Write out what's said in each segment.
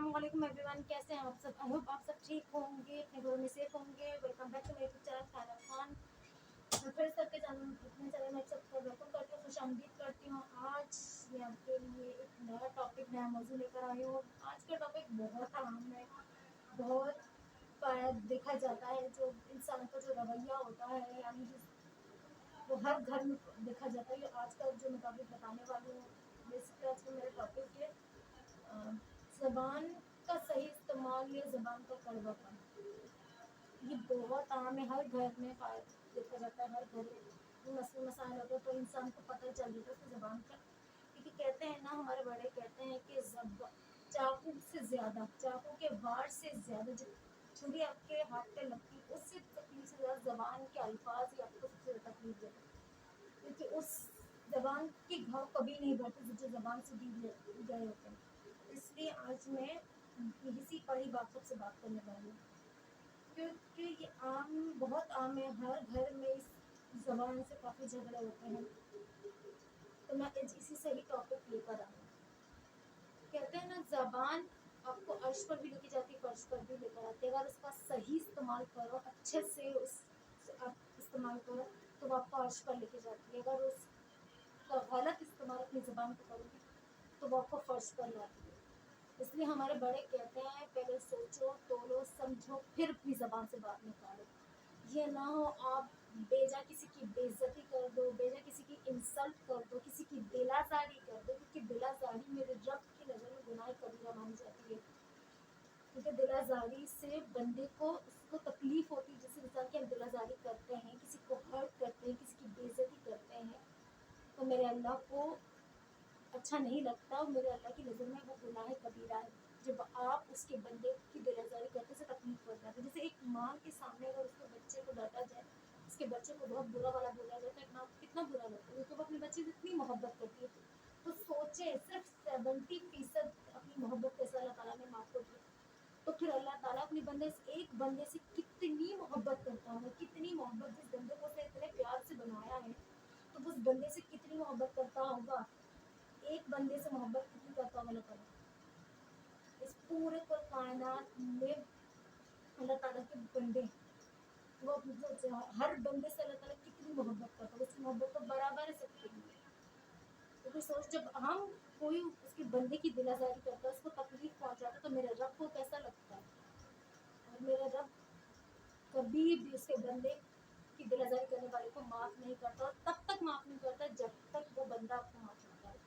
अस्सलाम वालेकुम एवरीवन, कैसे हैं आप सब? आई होप आप सब ठीक होंगे, अपने घरों में सेफ होंगे। Welcome back to my YouTube channel Khana Khan. मैं फिर सबके चैनल अपने चैनल में सबको वेलकम करती हूँ, खुशामदीद करती हूँ। आज मैं आपके लिए एक नया टॉपिक, नया मौजूद लेकर आई हूँ। आज का टॉपिक बहुत आम है, बहुत देखा जाता है। जो इंसान का जो रवैया होता है, यानी वो हर घर में देखा जाता है। आज का जो मैं टॉपिक बताने वाली हूँ, बेसिकली आज का मेरा टॉपिक है ज़बान का सही इस्तेमाल या ज़बान का कड़वापन। ये बहुत आम है, हर घर में देखा जाता है। हर घर में मसले मसाइल होते हैं तो इंसान को पता चल जाता है उसकी ज़बान का। क्योंकि कहते हैं ना, हमारे बड़े कहते हैं कि चाकू से ज़्यादा, चाकू के वार से ज़्यादा जो छुरी आपके हाथ पे लगती है, उससे तकलीफ से ज़्यादा ज़बान के अल्फाज ही आपको सबसे ज़्यादा तकलीफ देते हैं। क्योंकि उस ज़बान के घाव कभी नहीं भरते जो ज़बान से दी गए होते हैं। इसलिए आज मैं इसी पर ही सबसे बात करने वाली हूँ, क्योंकि ये बहुत आम है। हर घर में इस ज़बान से काफ़ी झगड़े होते हैं। तो मैं इसी से ही टॉपिक लेकर आई हूँ। कहते हैं ना, ज़बान आपको अर्श पर भी लेके जाती है, फर्श पर भी लेकर आती है। अगर उसका सही इस्तेमाल करो, अच्छे से आप इस्तेमाल करो, तो वो आपको अर्श पर लेके जाती है। अगर उसका गलत इस्तेमाल अपनी ज़बान को करोगे तो वो आपको फर्श पर लाती है। इसलिए हमारे बड़े कहते हैं, पहले सोचो, तोलो, समझो, फिर अपनी ज़बान से बात निकालो। ये ना हो आप बेजा किसी की बेइज्जती कर दो, बेजा किसी की इंसल्ट कर दो, किसी की दिलाज़ारी कर दो। क्योंकि दिलाज़ारी मेरे रब की नज़र में गुनाह कबीरा मानी जाती है। क्योंकि दिलाज़ारी से बंदे को उसको तकलीफ़ होती है। जिस इंसान की हम दिलाज़ारी करते हैं, किसी को हर्ट करते हैं, किसी की बेइज्जती करते हैं, तो मेरे अल्लाह को अच्छा नहीं लगता। और मेरे अल्लाह की नज़र में वो गुनाह कबीरा है। जब आप उसके बंदे की दिलाज़ारी करते से तकलीफ होता है। जैसे एक माँ के सामने अगर उसके बच्चे को डांटा जाए, उसके बच्चे को बहुत बुरा वाला बोला जाए, तो एक माँ को कितना बुरा लगता है। क्योंकि वो अपने बच्चे से इतनी मोहब्बत करती है। तो सोचे, सिर्फ 70% अपनी मोहब्बत कैसे अल्लाह ताला ने माँ को दी, तो फिर अल्लाह ताला अपने एक बंदे से कितनी मोहब्बत करता होगा, कितनी मोहब्बत। जिस बंदे को उसने इतने प्यार से बनाया है, तो उस बंदे से कितनी मोहब्बत करता होगा। एक बंदे से मोहब्बत कितनी करता होगा अल्लाह ताला। इस पूरे कायनात में अल्लाह ताला के बंदे, वो हर बंदे से अल्लाह ताला कितनी मोहब्बत करता है। उसकी मोहब्बत तो बराबर है सबके लिए। तो फिर सोच, जब हम कोई उसके बंदे की दिलाज़ारी करता है, उसको तकलीफ पहुंचाता है, तो मेरे रब को कैसा लगता है। और मेरा रब कभी भी उसके बंदे की दिलाज़ारी करने वाले को माफ़ नहीं करता, और तब तक माफ़ नहीं करता जब तक वो बंदा आपको माफ़ ना करे।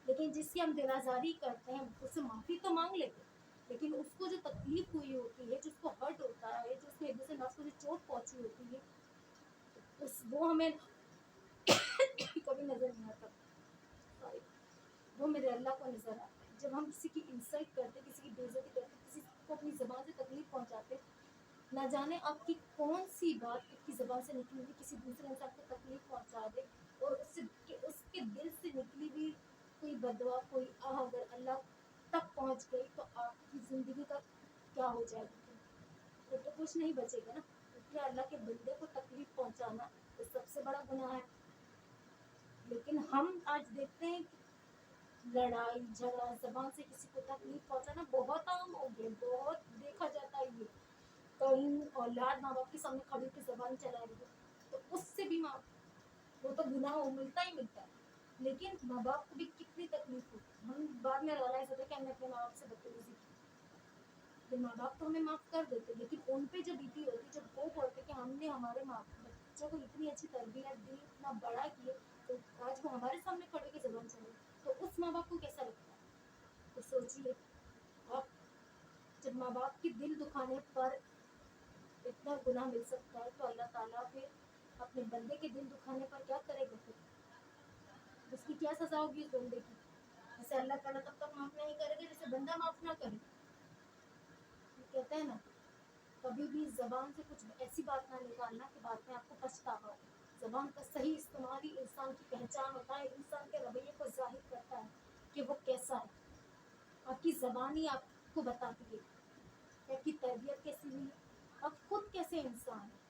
लेकिन जिसकी हम दिलाज़ारी करते हैं, उससे माफ़ी तो मांग लेते, लेकिन उसको जो तकलीफ हुई होती है, जिसको हर्ट होता है, जो उसके एक दूसरे नफ्स को जो चोट पहुंची होती है, वो हमें कभी नजर नहीं आता। सॉरी, वो मेरे अल्लाह को नजर आता है। जब हम किसी की इंसल्ट करते, किसी की बेइज्जती करते, किसी को अपनी ज़बान से तकलीफ पहुंचाते, ना जाने आपकी कौन सी बात आपकी ज़बान से निकली हुई किसी दूसरे इंसान को तकलीफ पहुंचा दे, और उसके दिल से निकली हुई कोई बदवा, कोई आह अगर अल्लाह तक पहुंच गई, तो आपकी ज़िंदगी का क्या हो जाएगा। तो कुछ नहीं बचेगा ना। क्योंकि अल्लाह के बंदे को तकलीफ पहुंचाना तो सबसे बड़ा गुनाह है। लेकिन हम आज देखते हैं कि लड़ाई झगड़ा, ज़बान से किसी को तकलीफ पहुंचाना बहुत आम हो गया, बहुत देखा जाता है ये। कहीं औलाद माँ बाप के सामने खड़ी होकर ज़बान चला रही है, तो उससे भी वो तो गुनाह वो मिलता ही मिलता है। लेकिन माँ बाप को भी कितनी तकलीफ होती है। हम बाद में रियलाइज होता है कि हमने अपने माँ बाप से बदतमीजी की। तो माँ बाप तो हमें माफ़ कर देते, लेकिन उन पे जब बीती होती, जब वो बोलते कि हमने हमारे बच्चों को इतनी अच्छी तरबियत दी, इतना बड़ा किए, तो आज वो हमारे सामने खड़े की ज़बान चले, तो उस माँ बाप को कैसा लगता है। तो सोचिए आप, जब माँ बाप की दिल दुखाने पर इतना गुनाह मिल सकता है, तो अल्लाह ताला फिर अपने बंदे के दिल दुखाने पर क्या करेगा। फिर उसकी क्या सजा होगी उस बंदे की। जैसे अल्लाह ताला तब तक माफ़ नहीं करेगा जैसे बंदा माफ़ ना करे। कहते हैं ना, कभी भी ज़बान से कुछ ऐसी बात ना निकालना कि बाद में आपको पछतावा हो। ज़बान का सही इस्तेमाल ही इंसान की पहचान होता है, इंसान के रवैये को ज़ाहिर करता है कि वो कैसा है। आपकी ज़बान ही आपको बताती है कि आपकी तरबियत कैसी हुई, आप खुद कैसे इंसान हैं।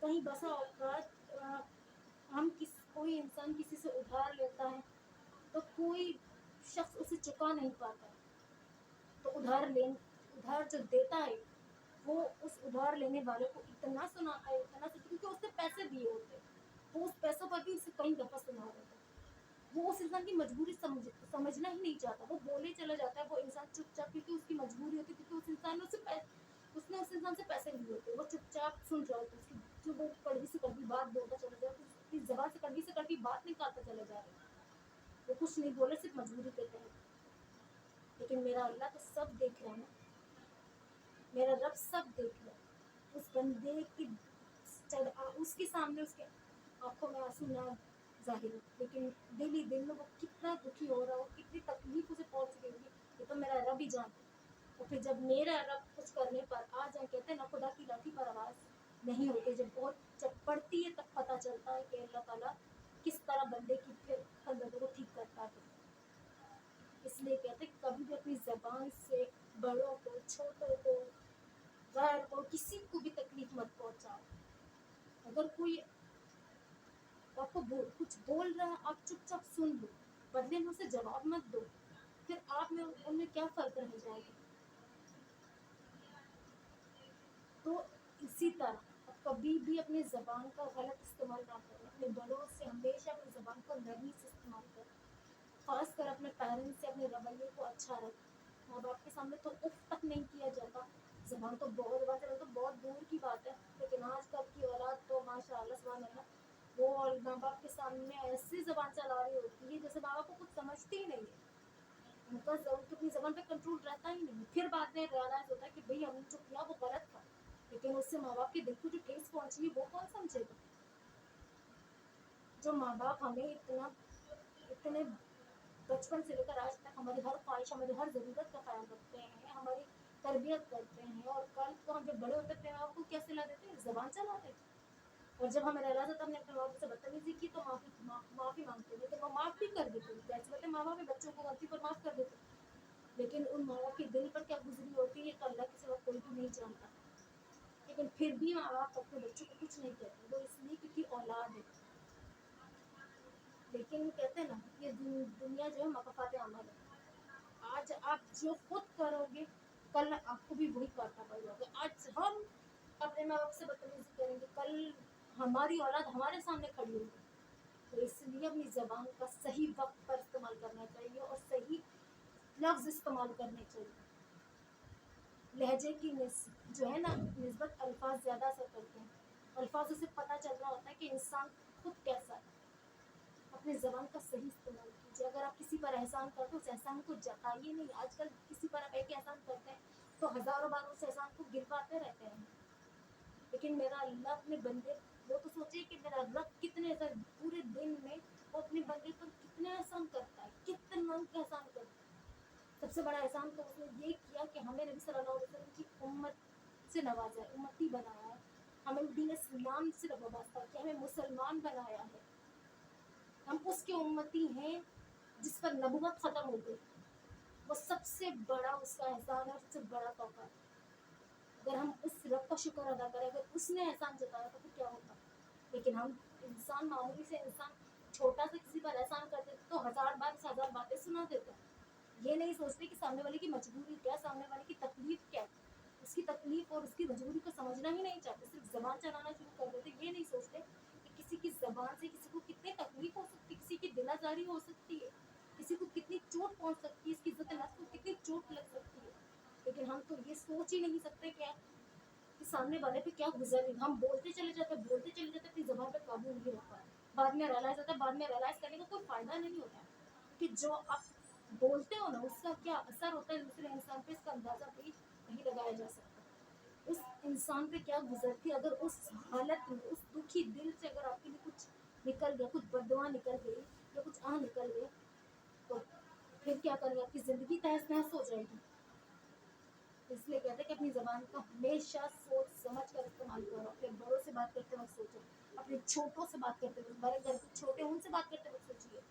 कहीं बसा औकात हम कोई इंसान किसी से उधार लेता है, तो कोई शख्स उसे चुका नहीं पाता, तो उधार जो देता है वो उस उधार लेने वाले को इतना सुनाता है, इतना क्योंकि उसने पैसे दिए होते, वो उस पैसों पर भी उसे कई दफा सुना रहा है। वो उस इंसान की मजबूरी समझना ही नहीं चाहता, वो बोले चला जाता है वो इंसान चुपचाप, क्योंकि उसकी मजबूरी होती है, क्योंकि उस इंसान ने उसने उस इंसान से पैसे लिए होते, वो चुपचाप सुन रहा होता है उसकी जो वो कड़वी से कड़वी बात बोलता चला जाए, उसकी जबान से कड़वी बात निकालता चला जा रहा है। वो कुछ नहीं बोले, सिर्फ मजबूरी के तहत। लेकिन मेरा अल्लाह तो सब देख रहा है ना, मेरा रब सब देख रहा है। उस बंदे की उसके सामने उसके आंखों में आंसू ना जाहिर हो, लेकिन दिल ही दिल में वो कितना दुखी हो रहा हो, कितनी तकलीफ उसे पहुंच रही होगी, ये तो मेरा रब ही जानता है। और फिर जब मेरा रब कुछ करने पर आ जाए, कहते हैं ना खुदा की लाठी पर आवाज़ नहीं होती, जब पड़ती है तब पता चलता है कि अल्लाह ताला किस तरह बंदे की फिर हर बंदे को ठीक करता है। इसलिए कहते हैं कभी भी अपनी ज़बान से बड़ों को, छोटों को, गैर को, किसी को भी तकलीफ मत पहुंचाओ। अगर कोई आपको कुछ बोल रहा है, आप चुपचाप सुन लो, बदले में उसे जवाब मत दो, फिर आप में उनमें क्या फर्क रह जाएगा। तो इसी तरह कभी भी अपनी ज़बान का गलत इस्तेमाल ना करें, अपने बड़ों से हमेशा अपनी ज़बान को नरमी से इस्तेमाल करें, खास कर अपने पेरेंट्स से अपने रवैये को अच्छा रखें। माँ बाप के सामने तो उफ तक नहीं किया जाता, ज़बान तो बहुत बात है, तो बहुत दूर की बात है, लेकिन आजकल की औलाद तो माशाअल्लाह सुभान अल्लाह, वो और माँ बाप के सामने ऐसी ज़बान चला रही होती है जैसे माँ बाप को कुछ समझती ही नहीं है, उनका अपनी ज़बान पे कंट्रोल रहता ही नहीं। फिर बाद में रियलाइज़ होता है कि भाई हमने जो किया वो गलत था, लेकिन उससे माँ बाप के दिल को जो ठेस पहुंची है वो कौन समझेगा। जो माँ बाप हमें इतने बचपन से लेकर आज तक हमारी हर ख्वाहिश, हमारी हर ज़रूरत का ख्याल रखते हैं, हमारी तरबियत करते हैं, और कल को हम जब बड़े होते थे आपको क्या सिला देते हैं, ज़बान चलाते थे। और जब हमें रियलाइज़ होता हमने अपने माँ बाप से बदतमीजी की तो माफ़ी मांगते थे, तो वो माफ़ भी कर देते थे। ऐसे होते माँ बाप बच्चों को गलती पर माफ़ कर देते, लेकिन उन माँ बाप के दिल पर क्या गुजरी होती है तो अल्लाह के सिवा कोई भी नहीं जानता। लेकिन फिर भी माँ बाप अपने बच्चों को कुछ नहीं कहते, वो इसलिए क्योंकि औलाद है। लेकिन कहते हैं ना ये दुनिया जो है मकफ़ात अमल है, आज आप जो खुद करोगे कल आपको भी वही करना पड़ेगा। आज हम अपने माँ बाप से बदतमीजी करेंगे, कल हमारी औलाद हमारे सामने खड़ी होगी। तो इसलिए अपनी ज़बान का सही वक्त पर इस्तेमाल करना चाहिए और सही लफ्ज़ इस्तेमाल करने चाहिए। लहजे की जो है ना निस्बत अल्फाज ज़्यादा असर करते हैं, अल्फाजों से पता चल रहा होता है कि इंसान खुद कैसा है। अपने ज़बान का सही इस्तेमाल कीजिए। अगर आप किसी पर एहसान करते हो उस एहसान को जताइए नहीं। आजकल किसी पर आप एक एहसान करते हैं तो हज़ारों बार उस एहसान को गिनवाते रहते हैं, लेकिन मेरा अल्लाह अपने बंदे, वो तो सोचिए कि मेरा रब कितने पूरे दिन में वो अपने बंदे पर कितने एहसान करता है, कितना एहसान करता है। सबसे बड़ा एहसान तो उसने ये किया कि हमें नबी सल्लल्लाहु अलैहि वसल्लम की उम्मत से नवाजा है, उम्मती बनाया है, हमें दीन इस्लाम से वाबस्ता किया, हमें मुसलमान बनाया है। हम उसके उम्मती हैं जिस पर नबूवत ख़त्म हो गई। वो सबसे बड़ा उसका एहसान है, सबसे बड़ा तोहफा है। अगर हम उस रब का शुक्र अदा करें, अगर उसने एहसान जताया तो फिर क्या होता। लेकिन हम इंसान, मामूली से इंसान छोटा सा किसी पर एहसान कर देते तो हज़ार बातें सुना देता। ये नहीं सोचते कि सामने वाले की मजबूरी क्या, सामने वाले की तकलीफ क्या, उसकी तकलीफ और उसकी मजबूरी को समझना ही नहीं चाहते, सिर्फ ज़बान चलाना शुरू कर देते। ये नहीं सोचते कि किसी की ज़बान से किसी को कितनी तकलीफ हो सकती है, किसी की दिलाजारी हो सकती है, किसी को कितनी चोट पहुंच सकती है, इसकी इज्जत नफ्स को कितनी चोट लग सकती है। लेकिन हम तो ये सोच ही नहीं सकते क्या कि सामने वाले पे क्या गुजर रही। हम बोलते चले जाते अपनी ज़बान पे काबू नहीं रख पाते। बाद में रियलाइज़ होता है, बाद में रियलाइज़ करने का कोई फ़ायदा नहीं होता है कि जो आप बोलते हो ना उसका क्या असर होता है दूसरे इंसान पे, इसका अंदाज़ा भी नहीं लगाया जा सकता। उस इंसान पे क्या गुजरती है, अगर उस हालत में, उस दुखी दिल से अगर आपके लिए कुछ निकल गया, कुछ बददुआ निकल गई या कुछ आह निकल गए, तो फिर क्या करेंगे, आपकी ज़िंदगी तहस नहस हो जाएगी। इसलिए कहते हैं कि अपनी ज़बान का हमेशा सोच समझ कर इस्तेमाल करो। अपने बड़ों से बात करते वक्त सोचो, अपने छोटों से बात करते वक्त, हमारे घर के छोटे उनसे बात करते वक्त सोचिए,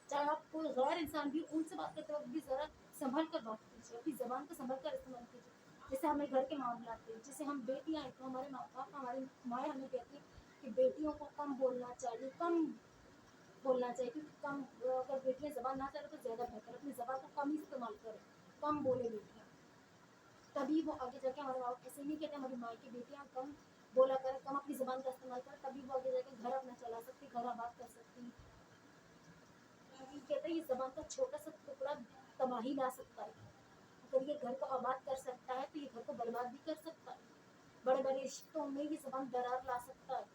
चाहे आप कोई गैर इंसान भी उनसे बात करते वक्त भी ज़रा संभल कर बात कीजिए, अपनी ज़बान को संभल कर इस्तेमाल कीजिए। जैसे हमें घर के मामला थे, जैसे हम बेटियाँ हैं तो हमारे माँ बाप, हमारी माएँ हमें कहती कि बेटियों को कम बोलना चाहिए, क्योंकि कम अगर बेटियाँ ज़बान ना चले तो ज़्यादा बेहतर, अपनी ज़बान को कम ही इस्तेमाल करें, कम बोले बेटियाँ। तभी वो आगे जाके हमारे माँ बाप ऐसे नहीं कहते हमारी माँ की बेटियाँ कम बोला करें, कम अपनी ज़बान का इस्तेमाल करें, तभी वो आगे जाके घर अपना चला सकती, घर आबाद कर सकती। कहते हैं ये ज़बान का छोटा सा टुकड़ा तबाही ला सकता है। अगर ये घर को आबाद कर सकता है तो ये घर को बर्बाद भी कर सकता है। बड़े बड़े रिश्तों में ये ज़बान दरार ला सकता है।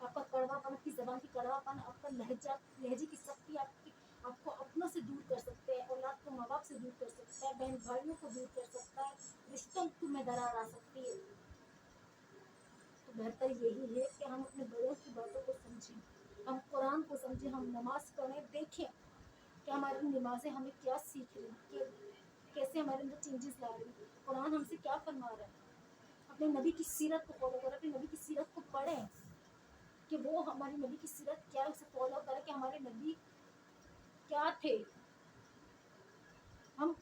आपका कड़वापन, आपकी ज़बान की कड़वापन, आपका लहजे की सख्ती आपको अपनों से दूर कर सकते हैं, औलाद को माँ बाप से दूर कर सकता है, बहन भाइयों को दूर कर सकता है, रिश्तों में दरार आ सकती है। तो बेहतर यही है कि हम अपने बड़ों की बातों को समझें, हम कुरान को समझें, हम नमाज पढ़ें, देखें कि हमारी नमाजें हमें क्या सीख रही हैं, कैसे हमारे अंदर चेंजेस ला रही है, कुरान हमसे क्या फरमा रहा है। अपने नबी की सीरत को फॉलो करें, अपने नबी की सीरत को पढ़ें कि वो हमारी नबी की सीरत क्या है, उसे फॉलो करें कि हमारे नबी क्या थे। हम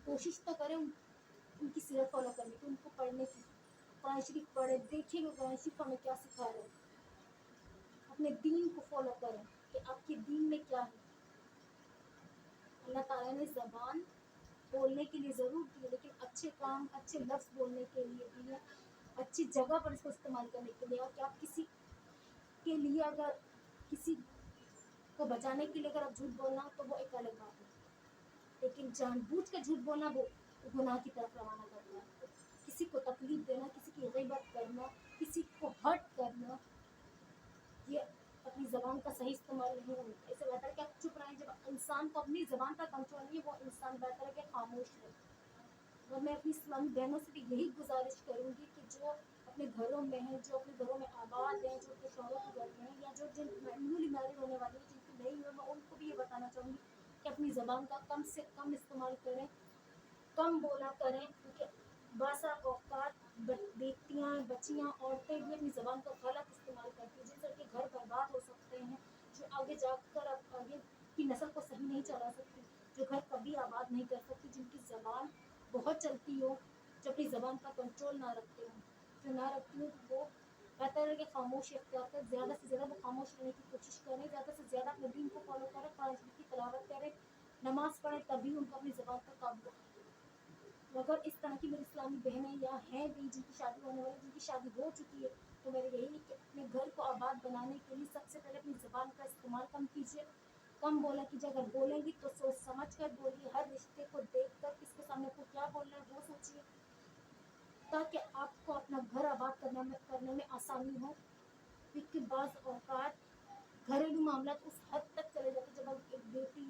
कोशिश तो करें उनकी सीरत फॉलो करने की, उनको पढ़ने की, कुरान शरीफ पढ़े, देखें कि कुरान शरीफ हमें क्या सिखा रहे हैं, अपने दीन को फॉलो करें कि आपके दीन में क्या है। अल्लाह ताला ने ज़बान बोलने के लिए ज़रूर दी है, लेकिन अच्छे काम, अच्छे लफ्ज़ बोलने के लिए दी है, अच्छी जगह पर इसको इस्तेमाल करने के लिए। और कि आप किसी के लिए, अगर किसी को बचाने के लिए अगर आप झूठ बोलना तो वो एक अलग बात है, लेकिन जानबूझ के झूठ बोलना वो गुनाह की तरफ रवाना करना है। किसी को तकलीफ देना, किसी की ग़ीबत करना, किसी को हर्ट करना, ये अपनी ज़बान का सही इस्तेमाल नहीं होता। इससे बेहतर है कि आप चुप रहें। जब इंसान को अपनी ज़बान का कंट्रोल नहीं है, वो इंसान बेहतर है कि खामोश रहे। और मैं अपनी इस्लामी बहनों से भी यही गुजारिश करूँगी कि जो अपने घरों में हैं, जो अपने घरों में आबाद हैं, जो अपने शौहरों के घर में हैं, या जो जिन न्यूली मैरिड होने वाली हैं, जिनकी नहीं हुई, मैं उनको भी ये बताना चाहूँगी कि अपनी ज़बान का कम से कम इस्तेमाल करें, कम बोला करें, क्योंकि बासा औकात बेटियाँ, बच्चियाँ, औरतें भी अपनी ज़बान का गलत इस्तेमाल करती हैं, जिनसे उनके घर बर्बाद हो सकते हैं, जो आगे जाकर अब आगे की नस्ल को सही नहीं चला सकती, जो घर कभी आबाद नहीं कर सकती, जिनकी ज़बान बहुत चलती हो, जो अपनी ज़बान का कंट्रोल ना रखते हो, जो ना रखती हो, तो वो बेहतर है कि खामोशी अख्तियार करें। ज़्यादा से ज़्यादा वो खामोश रहने की कोशिश करें, ज़्यादा से ज़्यादा अपने दीन को फॉलो करें, कुरान शरीफ की तिलावत करें, नमाज़ पढ़ें, तभी उनको अपनी ज़बान पर काबू। अगर इस तरह की मेरी इस्लामी बहनें या हैं भी जिनकी शादी होने वाली, जिनकी शादी हो चुकी है, तो मेरे यही है कि अपने घर को आबाद बनाने के लिए सबसे पहले अपनी ज़बान का इस्तेमाल कम कीजिए, कम बोला कीजिए। अगर बोलेंगी तो सोच समझ कर बोलिए, हर रिश्ते को देख कर किसके सामने को क्या बोलना है वो सोचिए, ताकि आपको अपना घर आबाद करने में आसानी हो। क्योंकि बाज़ औक़ात घरेलू मामला उस हद तक चले जाते जब हम एक बेटी